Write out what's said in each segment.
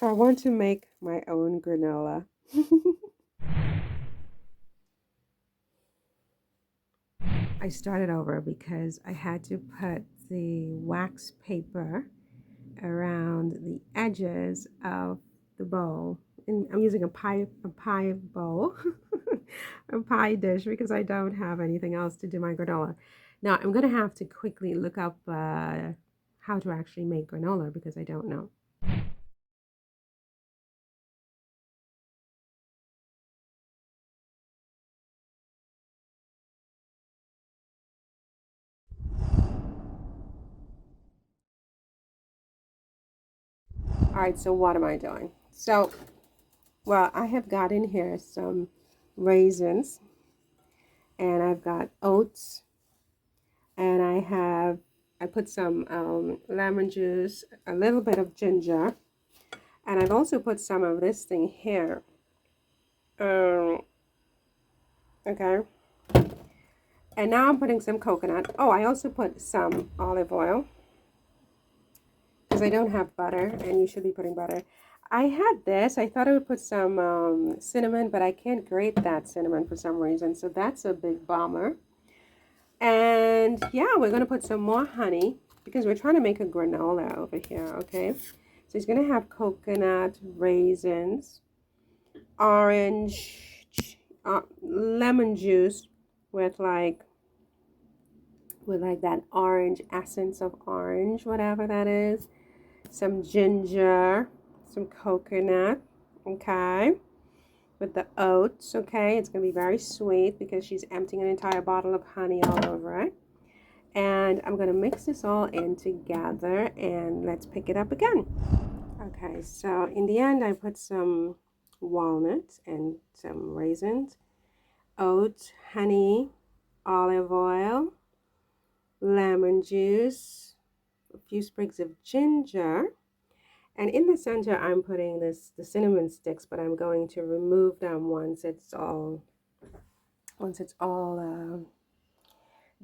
So I want to make my own granola. I started over because I had to put the wax paper around the edges of the bowl. And I'm using a pie bowl, a pie dish because I don't have anything else to do my granola. Now I'm gonna have to quickly look up how to actually make granola because I don't know. All right, so what am I doing? So, well, I have got in here some raisins and I've got oats and I put some lemon juice, a little bit of ginger, and I've also put some of this thing here. Um, okay. And now I'm putting some coconut. Oh, I also put some olive oil because I don't have butter and you should be putting butter. I had this. I thought I would put some cinnamon, but I can't grate that cinnamon for some reason. So that's a big bummer. And yeah, we're going to put some more honey because we're trying to make a granola over here, okay? So it's going to have coconut, raisins, orange, lemon juice with like that orange essence of orange, whatever that is, some ginger, some coconut, okay? With the oats, okay? It's going to be very sweet because she's emptying an entire bottle of honey all over it. And I'm going to mix this all in together and let's pick it up again. Okay, so in the end, I put some walnuts and some raisins, oats, honey, olive oil, lemon juice, a few sprigs of ginger. And in the center, I'm putting the cinnamon sticks, but I'm going to remove them once it's all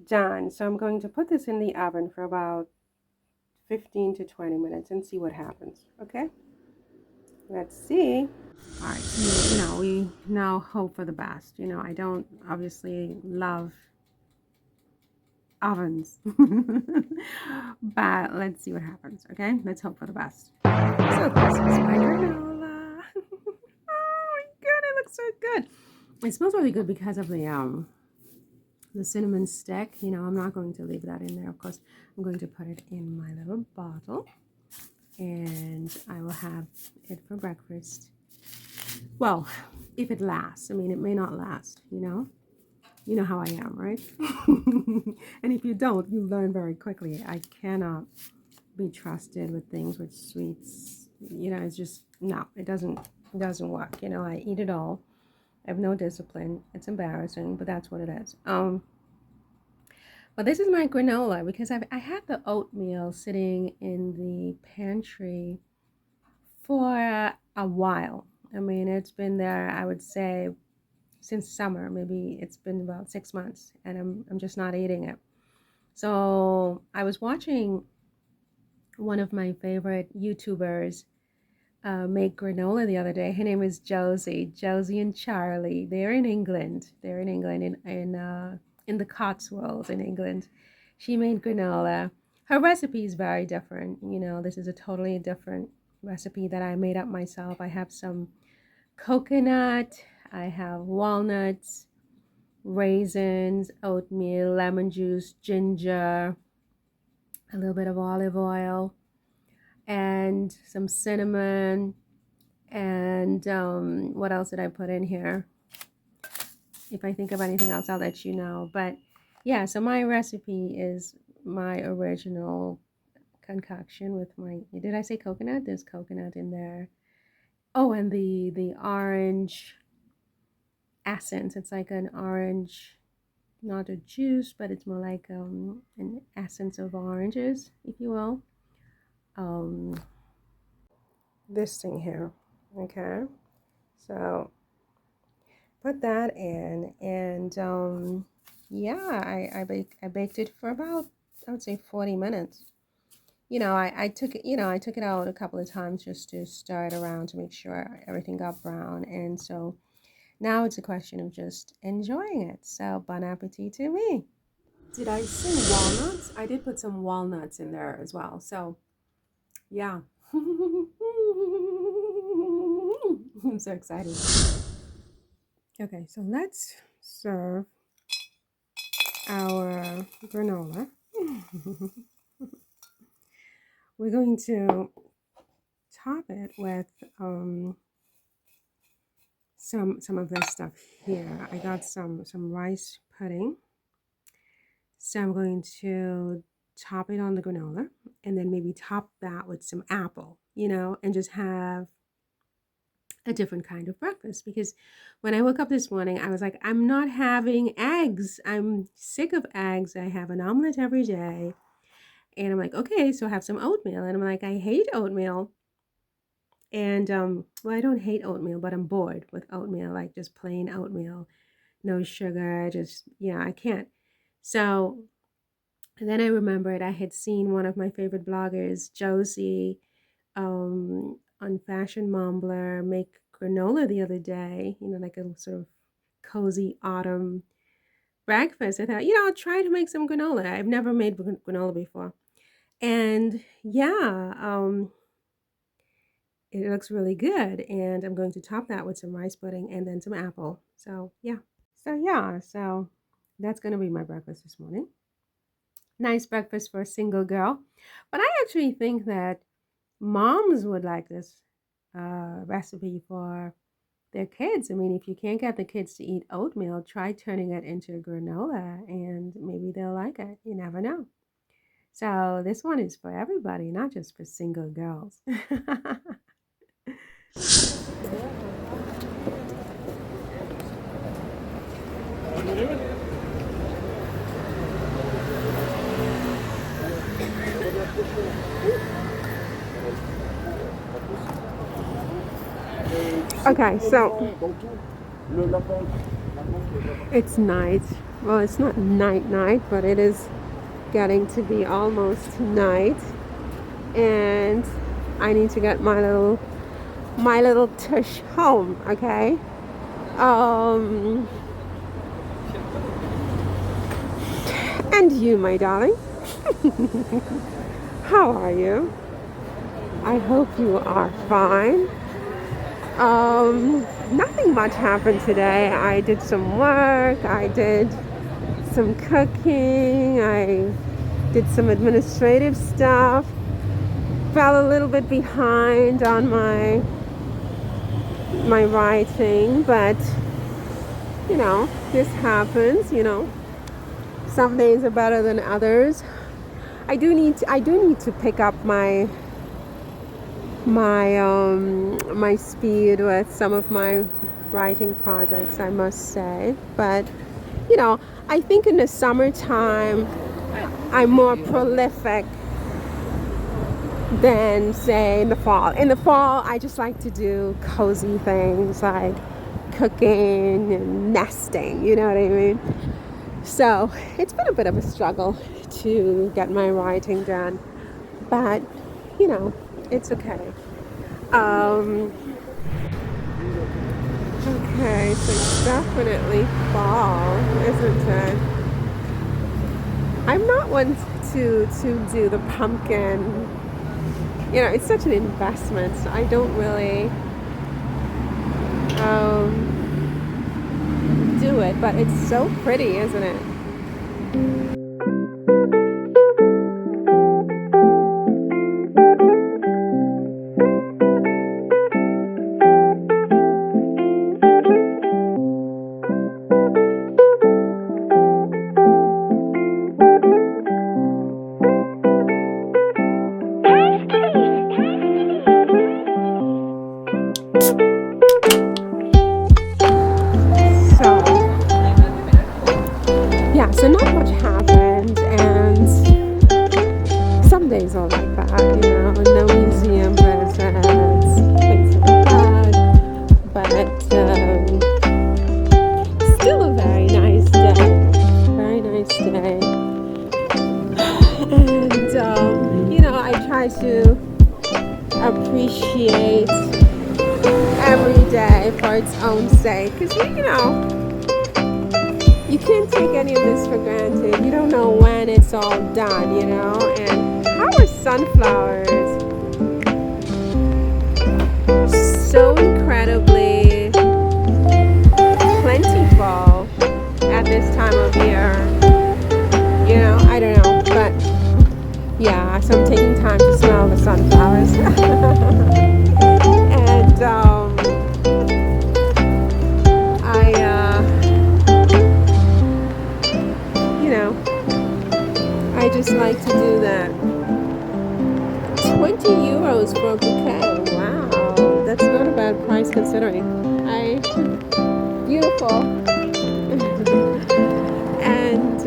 done. So I'm going to put this in the oven for about 15 to 20 minutes and see what happens. Okay, let's see. All right, so we now hope for the best. I don't obviously love ovens, but let's see what happens. Okay, let's hope for the best. So this is my granola. Oh my god, it looks so good. It smells really good because of the cinnamon stick. I'm not going to leave that in there. Of course, I'm going to put it in my little bottle and I will have it for breakfast. Well, if it lasts. I mean, it may not last, You know how I am, right? And if you don't, you learn very quickly. I cannot be trusted with things with sweets. It's just, no, it doesn't work. I eat it all. I have no discipline. It's embarrassing, but that's what it is. But this is my granola because I had the oatmeal sitting in the pantry for a while. I mean, it's been there, I would say, since summer. Maybe it's been about 6 months, and I'm just not eating it. So I was watching one of my favorite YouTubers make granola the other day. Her name is Josie and Charlie. They're in England. They're in England in the Cotswolds in England. She made granola. Her recipe is very different. This is a totally different recipe that I made up myself. I have some coconut, I have walnuts, raisins, oatmeal, lemon juice, ginger, a little bit of olive oil, and some cinnamon. And what else did I put in here? If I think of anything else, I'll let you know. But yeah, so my recipe is my original concoction with did I say coconut? There's coconut in there. Oh, and the orange essence. It's like an orange, not a juice, but it's more like an essence of oranges, if you will. Um, this thing here, okay? So put that in, and yeah, I baked it for about, I would say, 40 minutes. I took it, I took it out a couple of times just to stir it around to make sure everything got brown. And so now it's a question of just enjoying it. So bon appetit to me. Did I say walnuts? I did put some walnuts in there as well. So yeah. I'm so excited. Okay, so let's serve our granola. We're going to top it with some of this stuff here. I got some rice pudding. So I'm going to top it on the granola and then maybe top that with some apple, and just have a different kind of breakfast. Because when I woke up this morning, I was like, I'm not having eggs. I'm sick of eggs. I have an omelet every day. And I'm like, okay, so have some oatmeal. And I'm like, I hate oatmeal. And well, I don't hate oatmeal, but I'm bored with oatmeal, like just plain oatmeal, no sugar, just I can't. So then I remembered I had seen one of my favorite bloggers, Josie, on Fashion Mumbler make granola the other day, like a sort of cozy autumn breakfast. I thought, I'll try to make some granola. I've never made granola before. And it looks really good. And I'm going to top that with some rice pudding and then some apple. So so that's going to be my breakfast this morning. Nice breakfast for a single girl. But I actually think that moms would like this recipe for their kids. I mean, if you can't get the kids to eat oatmeal, try turning it into granola and maybe they'll like it. You never know. So this one is for everybody, not just for single girls. Okay, so it's night. Well, it's not night, but it is getting to be almost night, and I need to get my little tush home. Okay. And you, my darling, how are you? I hope you are fine. Nothing much happened today. I did some work, I did some cooking, I did some administrative stuff, fell a little bit behind on my writing, but this happens. Some days are better than others. I do need to pick up my speed with some of my writing projects, I must say. But I think in the summertime I'm more prolific than, say, in the fall. In the fall, I just like to do cozy things like cooking and nesting, you know what I mean? So it's been a bit of a struggle to get my writing done, but it's okay. Okay, so it's definitely fall, isn't it? I'm not one to do the pumpkin. It's such an investment. I don't really do it, but it's so pretty, isn't it? So not much happened to appreciate every day for its own sake. Because, you can't take any of this for granted. You don't know when it's all done, And how are sunflowers so incredibly plentiful at this time of year? I don't know, but yeah, so I'm taking time to smell the sunflowers. And I just like to do that. 20 euros for a bouquet. Wow, that's not a bad price considering. Beautiful. And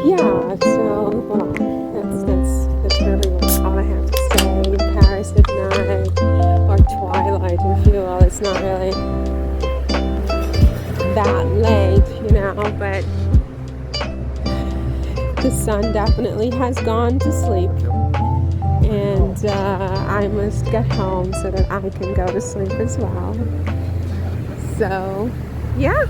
yeah, so well, that's really all I have to say. Paris at night, or twilight, if you will. It's not really that late, but the sun definitely has gone to sleep, and I must get home so that I can go to sleep as well. So, yeah.